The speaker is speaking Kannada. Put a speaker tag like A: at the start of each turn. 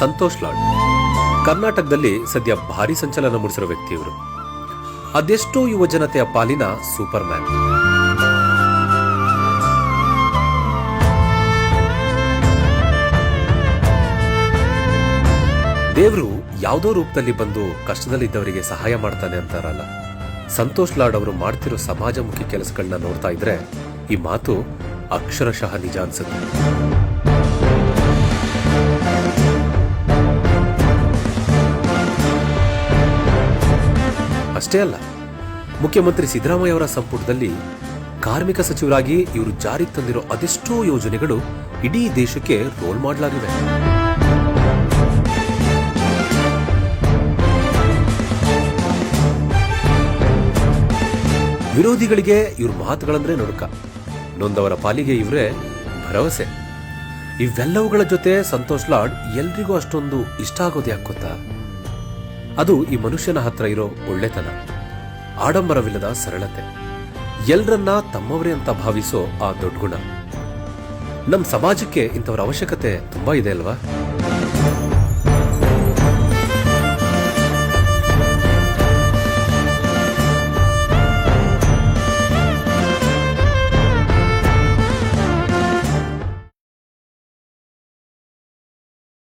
A: ಸಂತೋಷ್ ಲಾಡ್ ಕರ್ನಾಟಕದಲ್ಲಿ ಸದ್ಯ ಭಾರಿ ಸಂಚಲನ ಮೂಡಿಸಿರೋ ವ್ಯಕ್ತಿಯವರು. ಅದೆಷ್ಟೋ ಯುವ ಜನತೆಯ ಪಾಲಿನ ಸೂಪರ್ ಮ್ಯಾನ್. ದೇವರು ಯಾವುದೋ ರೂಪದಲ್ಲಿ ಬಂದು ಕಷ್ಟದಲ್ಲಿದ್ದವರಿಗೆ ಸಹಾಯ ಮಾಡ್ತಾನೆ ಅಂತಾರಲ್ಲ, ಸಂತೋಷ್ ಲಾಡ್ ಅವರು ಮಾಡ್ತಿರೋ ಸಮಾಜಮುಖಿ ಕೆಲಸಗಳನ್ನ ನೋಡ್ತಾ ಇದ್ರೆ ಈ ಮಾತು ಅಕ್ಷರಶಃ ನಿಜ ಅನ್ಸುತ್ತೆ. ಅಷ್ಟೇ ಅಲ್ಲ, ಮುಖ್ಯಮಂತ್ರಿ ಸಿದ್ದರಾಮಯ್ಯ ಅವರ ಸಂಪುಟದಲ್ಲಿ ಕಾರ್ಮಿಕ ಸಚಿವರಾಗಿ ಇವರು ಜಾರಿಗೆ ತಂದಿರೋ ಅದೆಷ್ಟೋ ಯೋಜನೆಗಳು ಇಡೀ ದೇಶಕ್ಕೆ ರೋಲ್ ಮಾಡಲಾಗಿವೆ. ವಿರೋಧಿಗಳಿಗೆ ಇವ್ರ ಮಾತುಗಳಂದ್ರೆ ನಡುಕ, ನೊಂದವರ ಪಾಲಿಗೆ ಇವರೇ ಭರವಸೆ. ಇವೆಲ್ಲವುಗಳ ಜೊತೆ ಸಂತೋಷ್ ಲಾಡ್ ಎಲ್ರಿಗೂ ಅಷ್ಟೊಂದು ಇಷ್ಟ ಆಗೋದು ಯಾಕೆ ಗೊತ್ತಾ? ಅದು ಈ ಮನುಷ್ಯನ ಹತ್ರ ಇರೋ ಒಳ್ಳೆತನ, ಆಡಂಬರವಿಲ್ಲದ ಸರಳತೆ, ಎಲ್ರನ್ನ ತಮ್ಮವರೇ ಅಂತ ಭಾವಿಸೋ ಆ ದೊಡ್ಡ ಗುಣ. ನಮ್ಮ ಸಮಾಜಕ್ಕೆ ಇಂಥವರ ಅವಶ್ಯಕತೆ ತುಂಬಾ ಇದೆ ಅಲ್ವಾ?